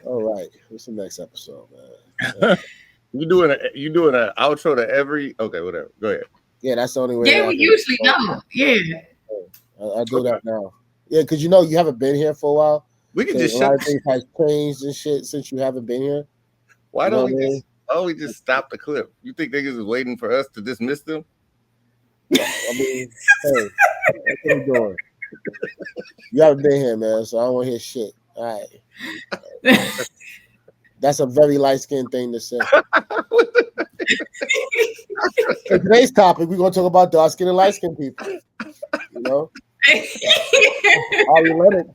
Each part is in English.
All right. What's the next episode, man? You doing an outro to every? Okay, whatever. Go ahead. Yeah, that's the only way Yeah, I we can. usually don't. Yeah. I do Okay. that now. Yeah, because you haven't been here for a while, We can so a just lot shut. of things has changed and shit since you haven't been here. Why You know don't what we I mean? just? Why don't we just stop the clip? You think niggas is waiting for us to dismiss them? I mean, hey, that's what we doing. You haven't been here, man, so I don't want to hear shit. All right, that's a very light skinned thing to say. In today's topic, we're gonna talk about dark skinned and light skinned people. You know, Ari Lennox,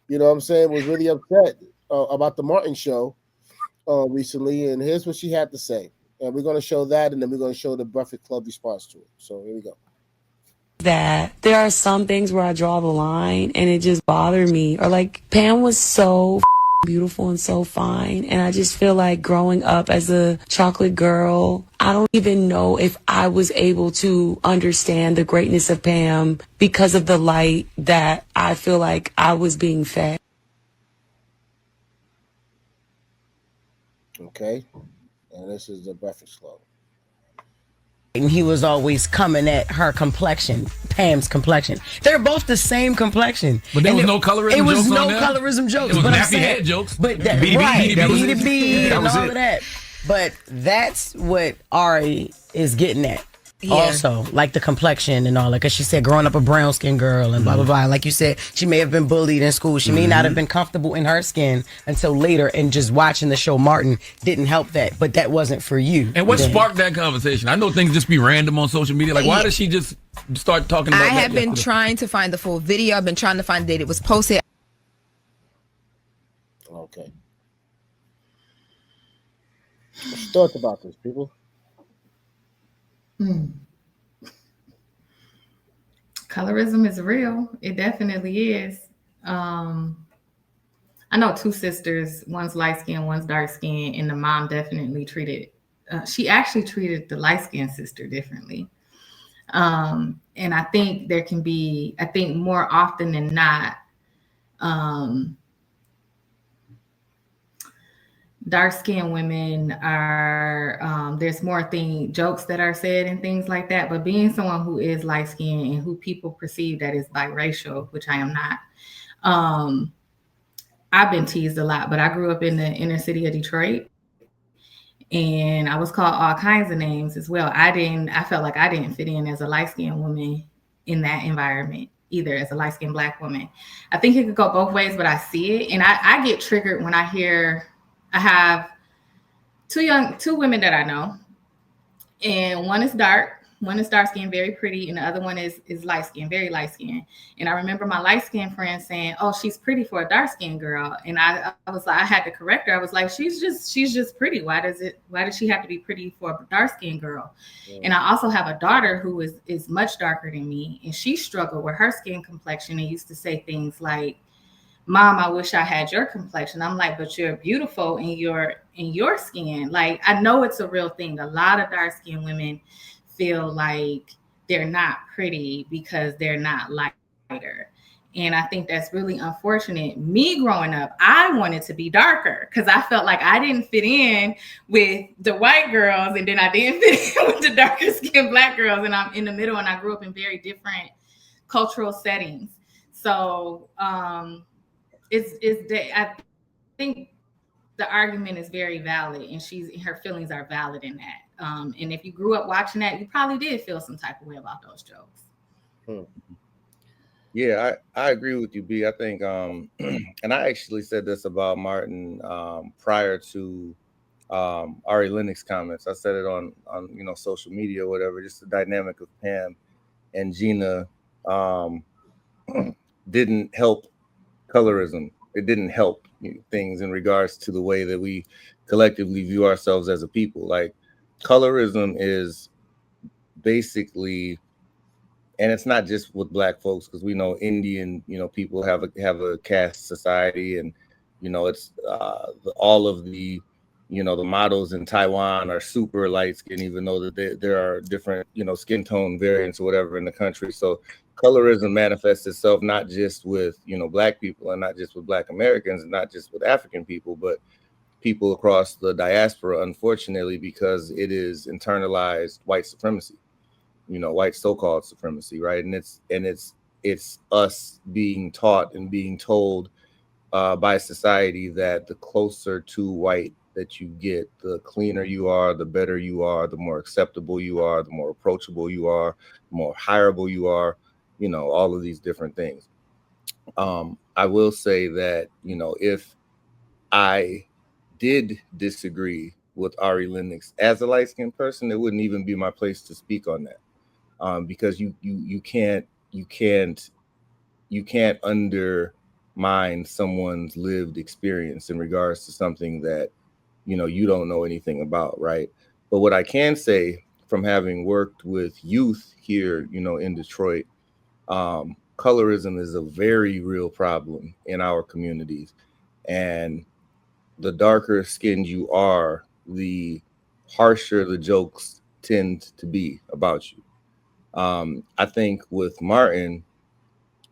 you know what I'm saying, was really upset about the Martin show recently, and here's what she had to say. And we're gonna show that, and then we're gonna show the Breakfast Club response to it. So here we go. That there are some things where I draw the line and it just bothered me. Or like Pam was so beautiful and so fine. And I just feel like growing up as a chocolate girl, I don't even know if I was able to understand the greatness of Pam because of the light that I feel like I was being fed. Okay, and this is the Breakfast Club. And he was always coming at her complexion, Pam's complexion. They're both the same complexion. But there was no colorism It was jokes no on there? colorism jokes. It was but I'm nappy saying- head jokes. But that, Beady beat, right, beady beat was beady it. beat That and was all it. of that. But that's what Ari is getting at. Yeah. Also, like the complexion and all that, because she said growing up a brown skin girl and blah blah blah. Like you said, she may have been bullied in school. She may not have been comfortable in her skin until later, and just watching the show Martin didn't help that. But that wasn't for you. And what then. sparked that conversation? I know things just be random on social media. Like, why does she just start talking about I that have been yesterday? trying to find the full video. I've been trying to find the date it was posted. Okay. What's your thoughts about this, people? Colorism is real. It definitely is. I know two sisters. One's light skin, one's dark skin, and the mom definitely treated. She actually treated the light skinned sister differently. And I think there can be. I think more often than not, dark skinned women are there's more jokes that are said and things like that. But being someone who is light skinned and who people perceive that is biracial, which I am not, I've been teased a lot. But I grew up in the inner city of Detroit, and I was called all kinds of names as well. I felt like I didn't fit in as a light skinned woman in that environment either, as a light skinned Black woman. I think it could go both ways, but I see it, and I get triggered when I hear. I have two women that I know, and one is dark skinned, very pretty, and the other one is light skinned, very light skinned. And I remember my light skinned friend saying, "Oh, she's pretty for a dark skinned girl," and I was like, I had to correct her. I was like, she's just pretty. Why does she have to be pretty for a dark skinned girl? Yeah. And I also have a daughter who is much darker than me, and she struggled with her skin complexion and used to say things like, "Mom, I wish I had your complexion." I'm like, "But you're beautiful in your skin." Like, I know it's a real thing. A lot of dark skinned women feel like they're not pretty because they're not lighter. And I think that's really unfortunate. Me growing up, I wanted to be darker because I felt like I didn't fit in with the white girls, and then I didn't fit in with the darker skinned Black girls. And I'm in the middle, and I grew up in very different cultural settings. So, I think the argument is very valid, and her feelings are valid in that. And if you grew up watching that, you probably did feel some type of way about those jokes. Yeah, I agree with you, B. I think, and I actually said this about Martin prior to Ari Lennox comments. I said it on social media or whatever. Just the dynamic of Pam and Gina didn't help colorism. It didn't help things in regards to the way that we collectively view ourselves as a people. Like, colorism is basically, and it's not just with Black folks, because we know Indian, people have a caste society, and it's all of the the models in Taiwan are super light skin, even though that there are different skin tone variants or whatever in the country. So colorism manifests itself not just with, Black people, and not just with Black Americans, and not just with African people, but people across the diaspora, unfortunately, because it is internalized white supremacy, white so-called supremacy, right? And it's us being taught and being told by society that the closer to white that you get, the cleaner you are, the better you are, the more acceptable you are, the more approachable you are, the more hireable you are, all of these different things. I will say that, if I did disagree with Ari Lennox as a light-skinned person, it wouldn't even be my place to speak on that, because you can't undermine someone's lived experience in regards to something that you don't know anything about, right? But what I can say, from having worked with youth here, in Detroit, colorism is a very real problem in our communities, and the darker skinned you are, the harsher the jokes tend to be about you. I think with Martin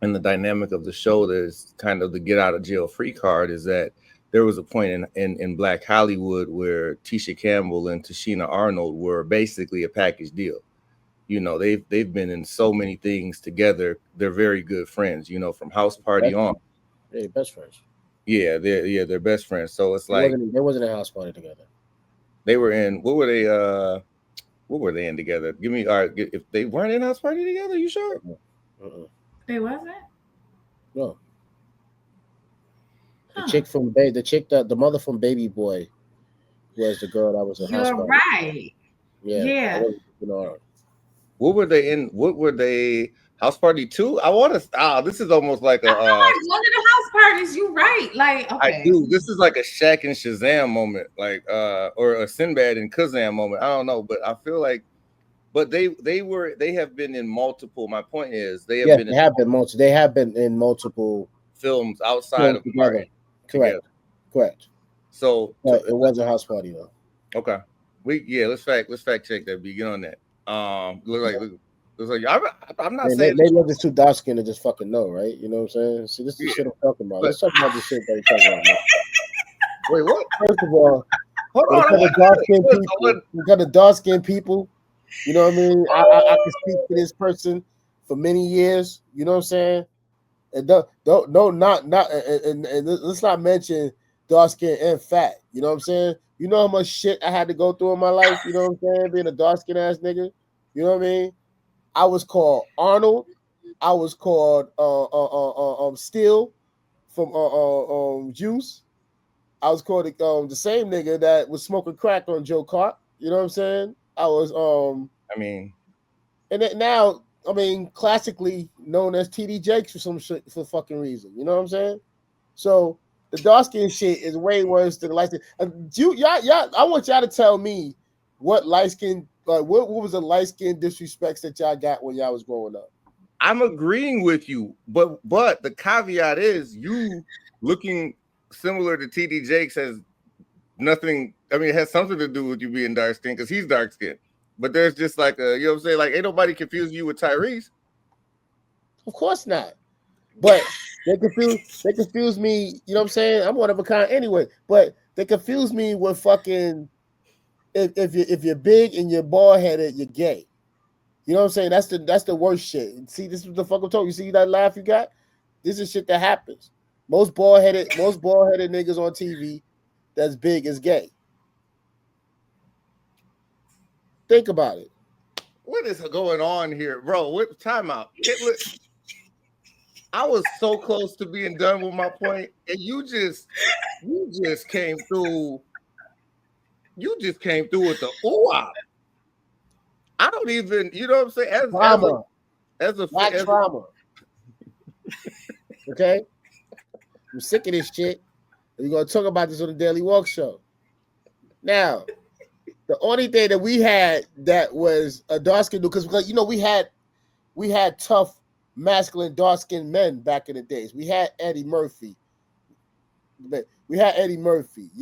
and the dynamic of the show, there's kind of the get out of jail free card, is that there was a point in Black Hollywood where Tisha Campbell and Tashina Arnold were basically a package deal. They've been in so many things together. They're very good friends, from House Party on. They're best friends. Yeah, they're best friends. So it's like there wasn't a House Party together. They were in what were they in together? Give me if they weren't in House Party together, you sure? They wasn't? No. The mother from Baby Boy was the girl that was in House Party. You're right. Yeah. What were they in? What were they? House Party 2? I want to. This is almost like a. I feel like one of the house parties. You right? Like, okay. I do. This is like a Shaq and Shazam moment, like or a Sinbad and Kazam moment. I don't know, but I feel like, but they have been in multiple. My point is, they have been in multiple films outside of together. Correct. So it was a House Party though. Okay. Let's fact check that. Get on that. Looks like I'm not saying they look too dark skinned to just fucking know, right? You know what I'm saying? See, this is the shit I'm talking about. Let's talk about this shit that we're talking about. Man. Wait, what? First of all, we got the dark skinned people. You know what I mean? I can speak to this person for many years. You know what I'm saying? And let's not mention dark skin and fat. You know what I'm saying? You know how much shit I had to go through in my life. You know what I'm saying? Being a dark skin ass nigga. You know what I mean? I was called Arnold. I was called Steel from Juice. I was called the same nigga that was smoking crack on Joe Cart. You know what I'm saying? I was and then now classically known as TD Jakes for fucking reason. You know what I'm saying? So the dark skin shit is way worse than the light skin. Y'all, I want y'all to tell me what light skin. Like, what was the light skin disrespects that y'all got when y'all was growing up? I'm agreeing with you, but the caveat is you looking similar to TD Jakes has nothing. I mean, it has something to do with you being dark skinned because he's dark skinned. But there's just like you know what I'm saying? Like, ain't nobody confusing you with Tyrese. Of course not. But they confuse me. You know what I'm saying? I'm one of a kind anyway. But they confuse me with fucking. If you're big and you're bald headed, you're gay. You know what I'm saying? That's the worst shit. See, this is the fuck I'm talking. You see that laugh you got? This is shit that happens. Most bald headed niggas on TV that's big is gay. Think about it. What is going on here, bro? What time out? I was so close to being done with my point, and you just came through. You just came through with the ooh-ah. I don't even, you know what I'm saying? As a trauma. Okay? I'm sick of this shit. We're going to talk about this on the Daily Walk Show. Now, the only thing that we had that was a dark skin, because you know we had tough, masculine, dark skinned men back in the days. We had Eddie Murphy. You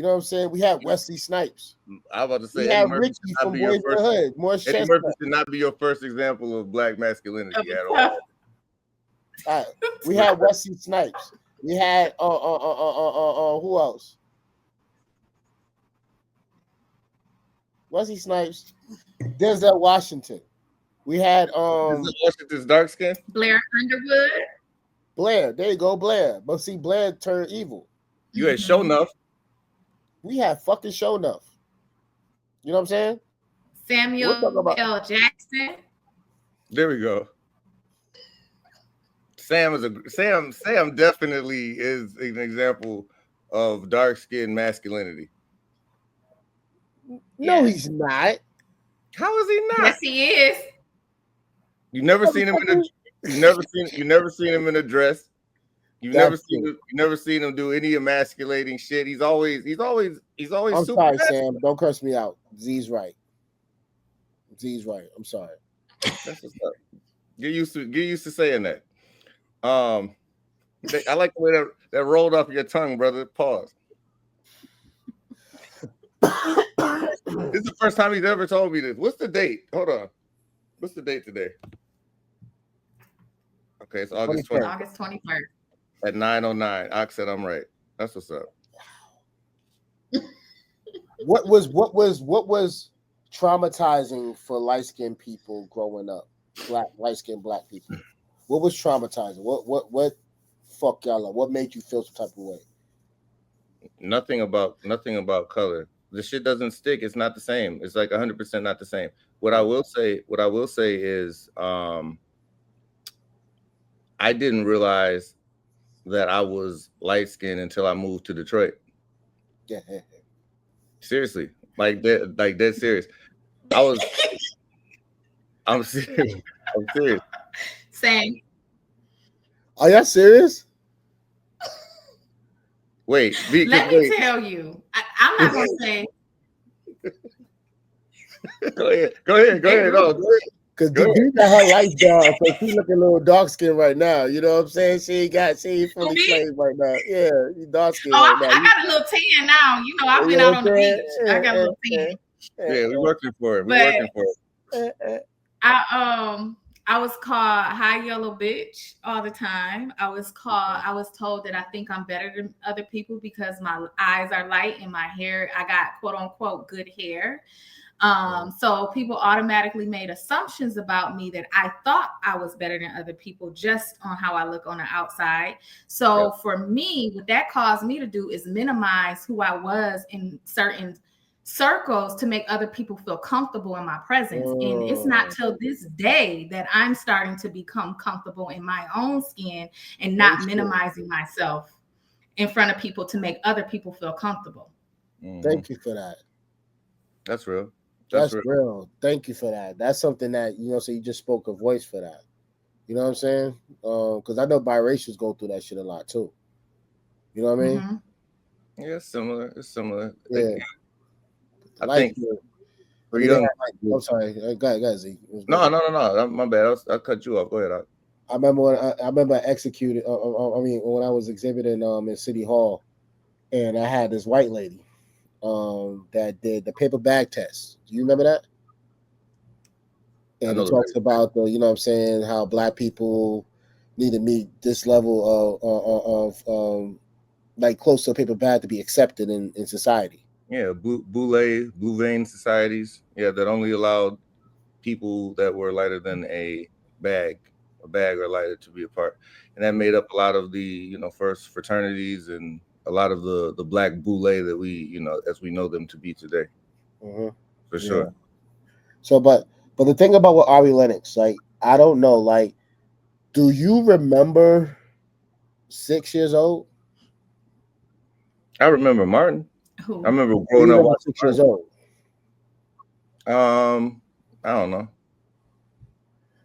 know what I'm saying? We had Wesley Snipes. I was about to say, Eddie Murphy from Boys in the Hood. Eddie Murphy should not be your first example of black masculinity at all. All right. We had Wesley Snipes. We had who else? Wesley Snipes, Denzel Washington. We had Washington's dark skin. Blair Underwood. Blair. There you go, Blair. But see, Blair turned evil. You had show enough. We had fucking show enough. You know what I'm saying? Samuel L. Jackson. There we go. Sam definitely is an example of dark skin masculinity. No, he's not. How is he not? Yes, he is. You never seen him in a you never seen him in a dress. You've never seen him do any emasculating shit. He's always I'm super sorry, Sam. Don't curse me out. Z's right. I'm sorry. That's what's up. Get used to saying that. I like the way that rolled off your tongue, brother. Pause. This is the first time he's ever told me this. What's the date? Hold on. What's the date today? Okay, it's August 20th. August 21st. At 9:09. Ox said I'm right. That's what's up. What was traumatizing for light-skinned people growing up? Light-skinned black people. What was traumatizing? What fuck y'all up? What made you feel some type of way? Nothing about color. The shit doesn't stick. It's not the same. It's like 100% not the same. What I will say is I didn't realize that I was light skinned until I moved to Detroit. Yeah. Seriously. Like dead serious. I'm serious. I'm serious. Same. Are y'all serious? Let me tell you. I'm not gonna say. Go ahead. No, because the got her lights down, so she looking a little dark skinned right now. You know what I'm saying? She ain't fully shaved right now. Yeah, you dark skinned right now. I got a little tan now. You know, I've been out on the beach. I got a little tan. Yeah, we working for it. I was called high yellow bitch all the time. I was told that I think I'm better than other people because my eyes are light and my hair, I got quote unquote good hair. So people automatically made assumptions about me that I thought I was better than other people just on how I look on the outside. So for me, what that caused me to do is minimize who I was in certain circles to make other people feel comfortable in my presence. And it's not till this day that I'm starting to become comfortable in my own skin and not minimizing myself in front of people to make other people feel comfortable. Thank you for that. That's real. That's real. Thank you for that. That's something that, so you just spoke a voice for that. You know what I'm saying? Because I know biracials go through that shit a lot too. You know what I mean? Mm-hmm. Yeah, it's similar. Yeah. I think for young. I'm sorry. Go ahead, Z. No. My bad. I cut you off. Go ahead. I remember I executed. When I was exhibiting in City Hall, and I had this white lady that did the paper bag test. Do you remember that? And it talks about the, how black people need to meet this level of like close to a paper bag to be accepted in society. Yeah, blue vein societies. Yeah, that only allowed people that were lighter than a bag or lighter to be a part, and that made up a lot of the first fraternities and a lot of the black boule that we as we know them to be today. Mm-hmm. For sure. So, but the thing about with Ari Lennox, like I don't know, like, do you remember 6 years old? I remember Martin. Who? I remember growing up watching 6 years old. I don't know.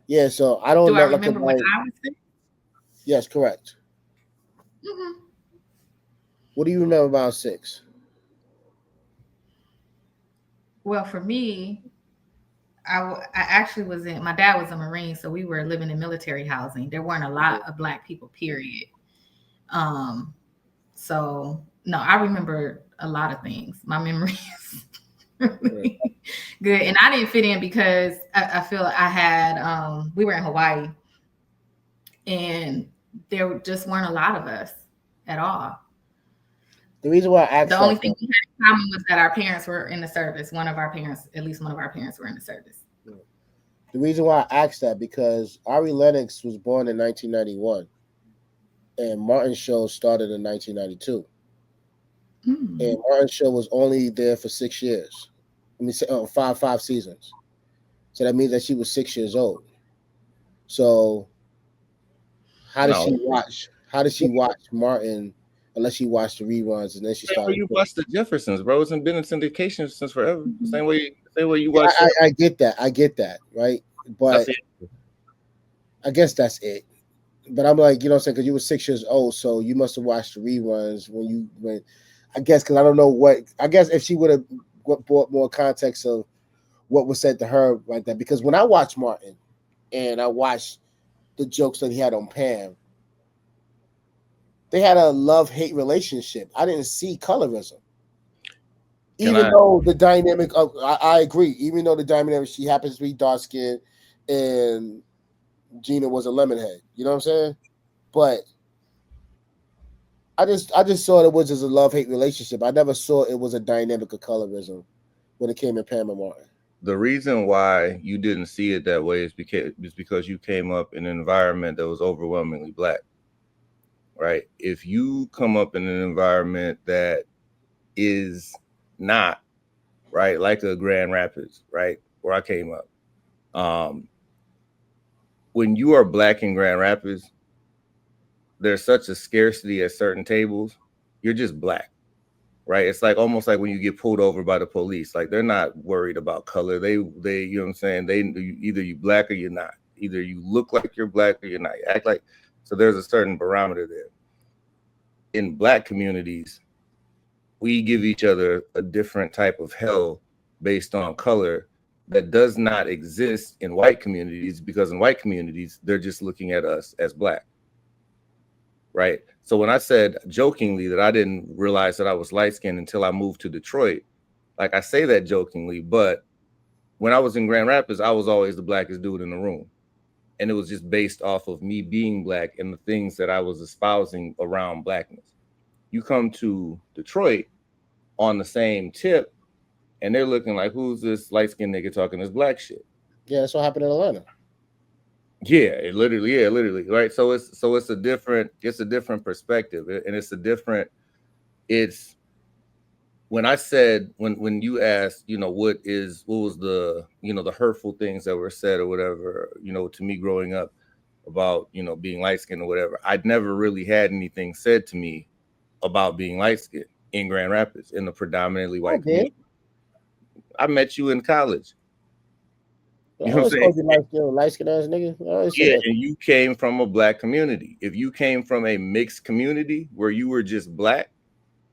Yeah, so I don't know. I remember when I was 6? Yes, correct. Mm-hmm. What do you remember about 6? Well, for me, I actually was my dad was a Marine, so we were living in military housing. There weren't a lot of black people, period. So no, I remember a lot of things. My memory is really good. And I didn't fit in because I feel I had, we were in Hawaii and there just weren't a lot of us at all. The reason why I asked The only that, thing we had in common was that our parents were in the service. One of our parents, at least one of our parents, were in the service. the reason why I asked that because Ari Lennox was born in 1991, and Martin's show started in 1992. And Martin's show was only there for 6 years. Let me say, five seasons. So that means that she was 6 years old. So how did No. she watch? How did she watch Martin? Unless she watched the reruns and then she Same way started. you watch the Jeffersons, bro. It's been in syndication since forever. Same way you watch. I get that, right? But I guess that's it. But I'm like, you know what I'm saying? Because you were 6 years old, so you must have watched the reruns when I guess, because I don't know what, I guess if she would have brought more context of what was said to her like that. Because when I watched Martin and I watched the jokes that he had on Pam, they had a love-hate relationship. I didn't see colorism. Though the dynamic of, I agree, even though the dynamic, she happens to be dark-skinned and Gina was a lemonhead. You know what I'm saying? But I just saw it was just a love-hate relationship. I never saw it was a dynamic of colorism when it came to Pam and Martin. The reason why you didn't see it that way is because you came up in an environment that was overwhelmingly black, right? If you come up in an environment that is not, right, like a Grand Rapids, right, where I came up, when you are black in Grand Rapids, there's such a scarcity at certain tables. You're just black, right? It's like almost like when you get pulled over by the police. Like they're not worried about color. They you know what I'm saying? Either you black or you're not. Either you look like you're black or you're not. You act like, so there's a certain barometer there. In black communities, we give each other a different type of hell based on color that does not exist in white communities, because in white communities, they're just looking at us as black. Right. So when I said jokingly that I didn't realize that I was light skinned until I moved to Detroit, like I say that jokingly, but when I was in Grand Rapids, I was always the blackest dude in the room. And it was just based off of me being black and the things that I was espousing around blackness. You come to Detroit on the same tip and they're looking like, who's this light skinned nigga talking this black shit? Yeah, that's what happened in Atlanta. Yeah, literally, right? So it's a different perspective, and it's when I said, when you asked, you know, what was the, you know, the hurtful things that were said or whatever, you know, to me growing up about, you know, being light skinned or whatever, I'd never really had anything said to me about being light skinned in Grand Rapids in the predominantly white community. I met you in college. You know what I'm saying? Light skinned ass nigga. Yeah, and you came from a black community. If you came from a mixed community where you were just black,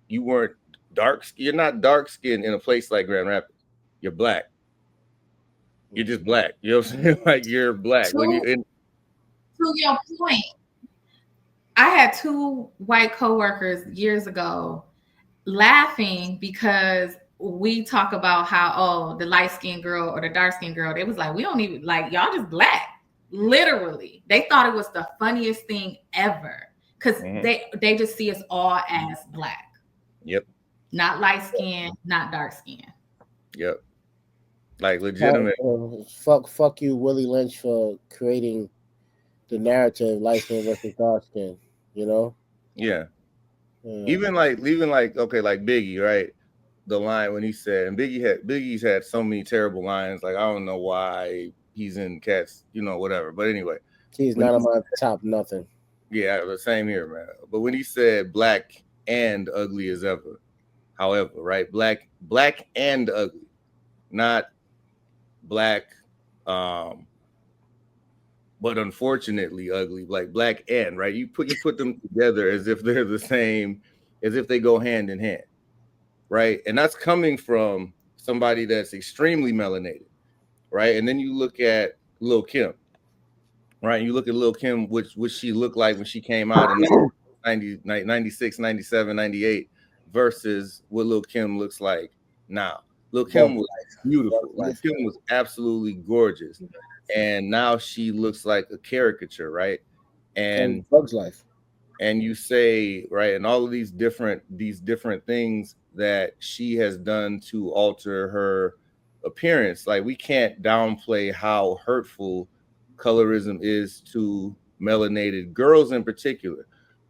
you weren't dark. You're not dark skinned in a place like Grand Rapids. You're black. You're just black. You know what I'm saying? Like you're black. To your point, I had two white coworkers years ago laughing because we talk about how, the light-skinned girl or the dark-skinned girl, they was like, we don't even, like, y'all just black. Literally. They thought it was the funniest thing ever. Because they just see us all as black. Yep. Not light-skinned, not dark-skinned. Yep. Like legitimate. Fuck you, Willie Lynch, for creating the narrative light-skinned versus dark-skinned, you know? Yeah. Even like okay, like Biggie, right? The line when he said, and Biggie's had so many terrible lines, like I don't know why he's in Cats, you know, whatever. But anyway, he's not on my top nothing. Yeah, the same here, man. But when he said black and ugly as ever, however, right? Black and ugly, not black, but unfortunately ugly, like black and, right? You put them together as if they're the same, as if they go hand in hand. Right. And that's coming from somebody that's extremely melanated. Right. And then you look at Lil' Kim. Right. You look at Lil' Kim, which she looked like when she came out in 96, 97, 98 versus what Lil' Kim looks like now. Lil' Kim was beautiful. Lil' Kim was absolutely gorgeous. And now she looks like a caricature. Right. and Bug's life. and you say, right, and all of these different things that she has done to alter her appearance, like we can't downplay how hurtful colorism is to melanated girls in particular.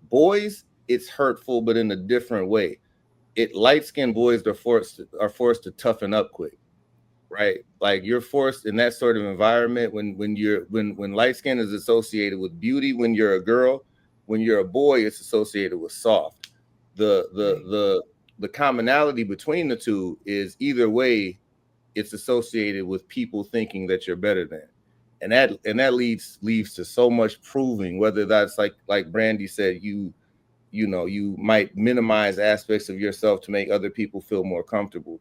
Boys, it's hurtful, but in a different way. Light-skinned boys are forced to toughen up quick, right? Like you're forced in that sort of environment when light skin is associated with beauty when you're a girl, when you're a boy, it's associated with soft. The commonality between the two is either way, it's associated with people thinking that you're better than. And that leads to so much proving, whether that's like Brandy said, you might minimize aspects of yourself to make other people feel more comfortable,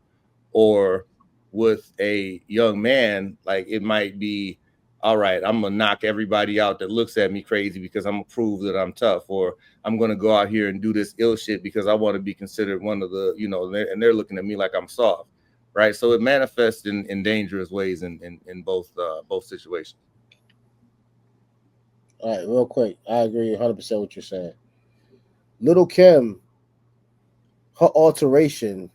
or with a young man, like it might be, all right, I'm gonna knock everybody out that looks at me crazy because I'm gonna prove that I'm tough, or I'm gonna go out here and do this ill shit because I want to be considered one of the, and they're looking at me like I'm soft, right? So it manifests in dangerous ways in both situations. All right, real quick, I agree 100% what you're saying. Little Kim, her alteration,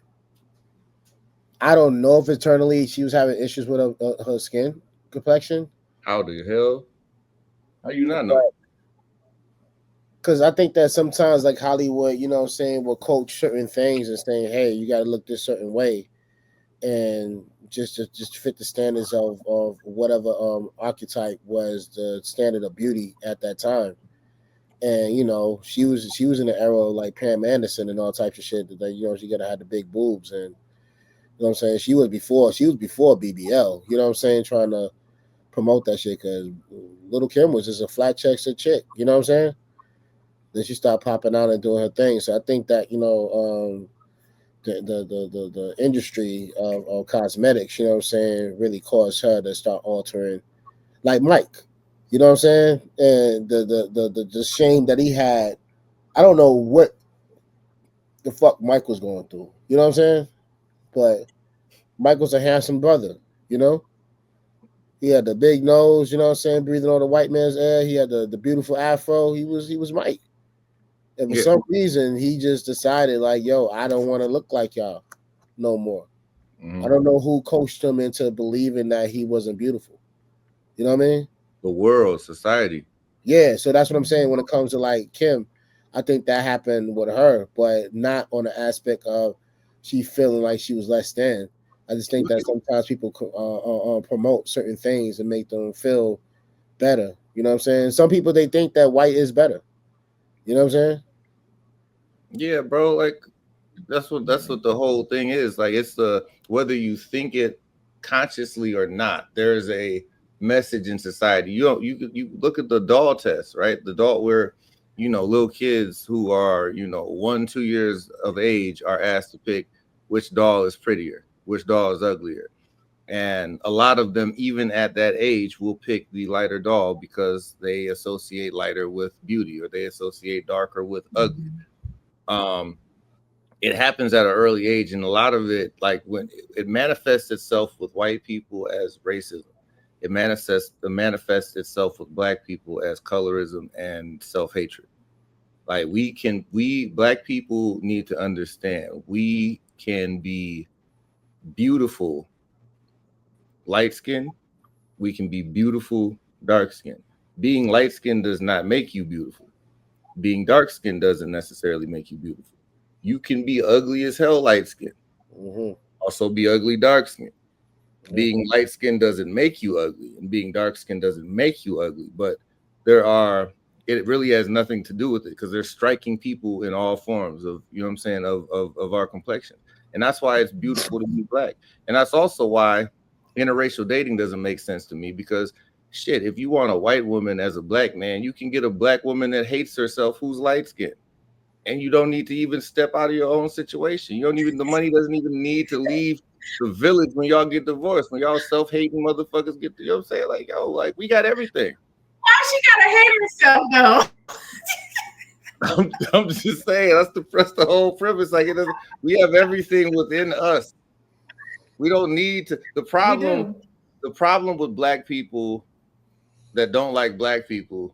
I don't know if internally she was having issues with her skin complexion. How the hell? How you not know? Because I think that sometimes, like Hollywood, you know what I'm saying, will coach certain things and saying, hey, you got to look this certain way. And just fit the standards of whatever archetype was the standard of beauty at that time. And she was in the era of like Pam Anderson and all types of shit that she gotta have the big boobs, and what I'm saying, she was before BBL, what I'm saying, trying to promote that shit, because Little Kim was just a flat chested chick, what I'm saying. Then she started popping out and doing her thing. So I think that the industry of cosmetics, what I'm saying, really caused her to start altering, like Mike, what I'm saying, and the shame that he had. I don't know what the fuck Mike was going through, what I'm saying, but Mike was a handsome brother, He had the big nose, what I'm saying, breathing on the white man's air. He had the beautiful afro. He was Mike. And for some reason, he just decided, like, yo, I don't want to look like y'all no more. I don't know who coached him into believing that he wasn't beautiful. You know what I mean? The world, society. Yeah, so that's what I'm saying when it comes to like Kim. I think that happened with her, but not on the aspect of she feeling like she was less than. I just think that sometimes people promote certain things and make them feel better. You know what I'm saying? Some people, they think that white is better. You know what I'm saying? Yeah, bro. Like that's what the whole thing is. Like it's whether you think it consciously or not, there's a message in society. You look at the doll test, right? The doll where little kids who are 1-2 years of age are asked to pick which doll is prettier, which doll is uglier. And a lot of them, even at that age, will pick the lighter doll because they associate lighter with beauty, or they associate darker with ugly. It happens at an early age, and a lot of it, like when it manifests itself with white people as racism, it manifests itself with black people as colorism and self-hatred. Like we black people need to understand, we can be beautiful light skin, we can be beautiful dark skin. Being light skin does not make you beautiful. Being dark skin doesn't necessarily make you beautiful. You can be ugly as hell light skin, also be ugly dark skin. Being light skin doesn't make you ugly, and being dark skin doesn't make you ugly. But it really has nothing to do with it, because they're striking people in all forms of, what I'm saying, of our complexion. And that's why it's beautiful to be black. And that's also why interracial dating doesn't make sense to me, because shit, if you want a white woman as a black man, you can get a black woman that hates herself who's light skinned. And you don't need to even step out of your own situation. The money doesn't even need to leave the village when y'all get divorced. When y'all self-hating motherfuckers get, what I'm saying? Like, yo, like we got everything. Why she gotta hate herself though? I'm just saying, that's the whole premise. Like, we have everything within us. We don't need to. The problem with black people that don't like black people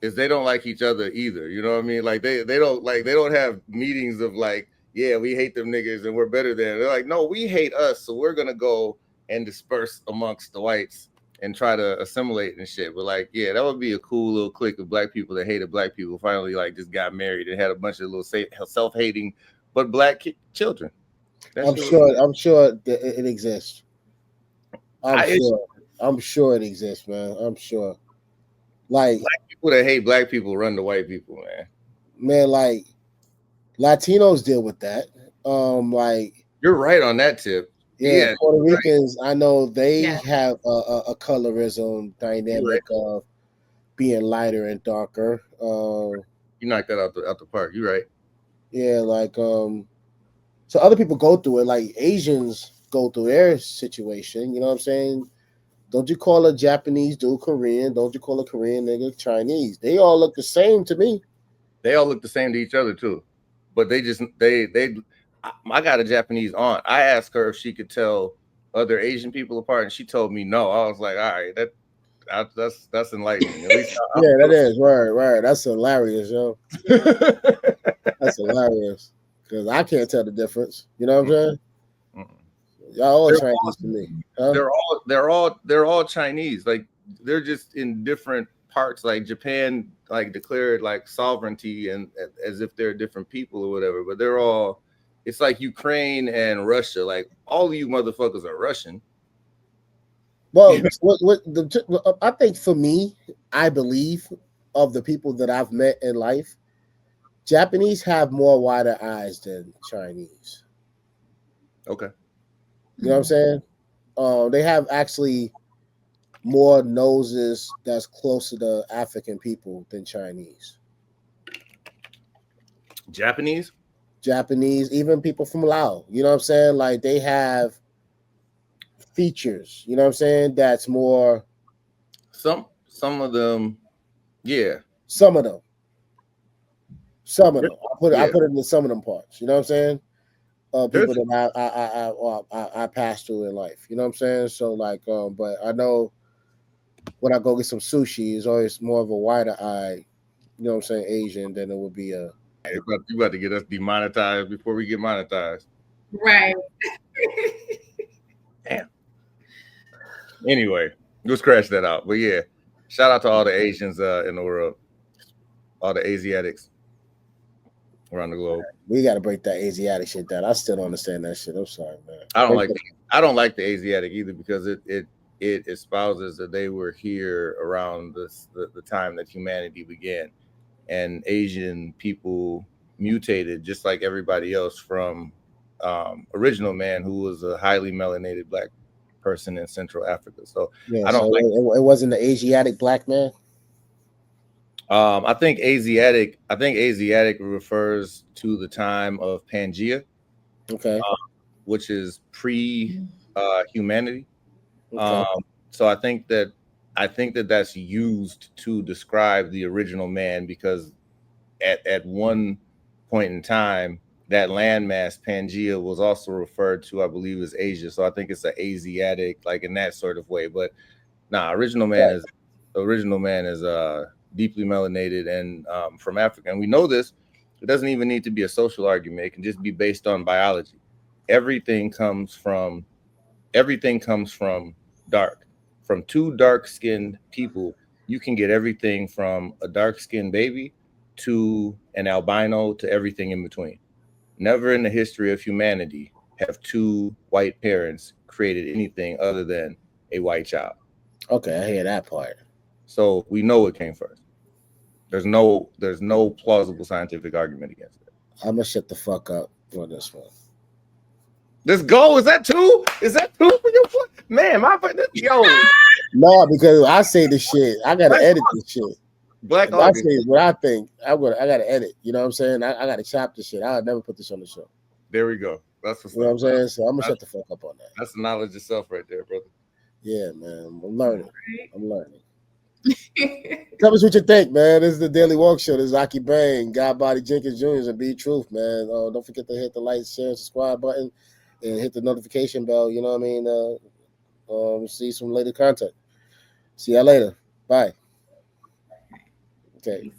is they don't like each other either. You know what I mean? Like they don't have meetings of like, yeah, we hate them niggas and we're better than. They're like, no, we hate us, so we're gonna go and disperse amongst the whites and try to assimilate and shit. But like, yeah, that would be a cool little clique of black people that hated black people finally like just got married and had a bunch of little self-hating but black children. I'm sure that it exists. I'm sure it exists, man. I'm sure. Like black people that hate black people run to white people, man. Like Latinos deal with that. Like you're right on that tip. Yeah, Puerto Ricans, right. I know they have a colorism dynamic of being lighter and darker. You knocked that out the park. You're right. Yeah, like so other people go through it. Like Asians go through their situation. You know what I'm saying? Don't you call a Japanese dude Korean? Don't you call a Korean nigga Chinese? They all look the same to me. They all look the same to each other too, but they I got a Japanese aunt. I asked her if she could tell other Asian people apart, and she told me no. I was like, all right, that's enlightening. At least that is right. That's hilarious, yo. That's hilarious because I can't tell the difference. You know what I'm saying? Y'all all Chinese to me. Huh? They're all Chinese. Like they're just in different parts. Like Japan, like declared like sovereignty and as if they're different people or whatever. But they're all. It's like Ukraine and Russia. Like all of you motherfuckers are Russian. Well, I think for me, I believe of the people that I've met in life, Japanese have more wider eyes than Chinese. Okay. You know what I'm saying? They have actually more noses that's closer to African people than Chinese. Japanese, even people from Laos. You know what I'm saying? Like they have features. You know what I'm saying? That's more. Some of them, yeah. Some of them. I put it in some of them parts. You know what I'm saying? People that I passed through in life. You know what I'm saying? So like, but I know when I go get some sushi, it's always more of a wider eye. You know what I'm saying? Asian than it would be a. You about to get us demonetized before we get monetized. Right. Damn. Anyway, we'll scratch that out. But yeah, shout out to all the Asians in the world, all the Asiatics around the globe. We got to break that Asiatic shit down. I still don't understand that shit. I'm sorry, man. I don't like the Asiatic either because it espouses that they were here around the time that humanity began, and Asian people mutated just like everybody else from original man who was a highly melanated black person in Central Africa. So I don't like it wasn't the Asiatic black man. I think Asiatic refers to the time of Pangea, okay, which is pre humanity. Okay. So I think that that's used to describe the original man because at one point in time that landmass Pangea was also referred to, I believe, as Asia. So I think it's an Asiatic, like in that sort of way. But original man is deeply melanated and from Africa. And we know this. It doesn't even need to be a social argument. It can just be based on biology. Everything comes from dark. From two dark-skinned people, you can get everything from a dark-skinned baby to an albino to everything in between. Never in the history of humanity have two white parents created anything other than a white child. Okay, I hear that part. So we know it came first. There's no plausible scientific argument against it. I'm gonna shut the fuck up on this one. Let's go. Is that two? Is that two for your foot? Man, No, because I say the shit. I gotta edit this shit. Black I say what I think. I gotta edit. You know what I'm saying? I gotta chop this shit. I'll never put this on the show. There we go. That's you know what I'm saying. So I'm gonna shut the fuck up on that. That's the knowledge itself, right there, brother. Yeah, man. I'm learning. Tell us what you think, man. This is the Daily Walk Show. This is Aki Bang, God Body Jenkins Jr. and Be Truth, man. Don't forget to hit the like, share, and subscribe button, and hit the notification bell. You know what I mean? See some later content. See y'all later. Bye. day.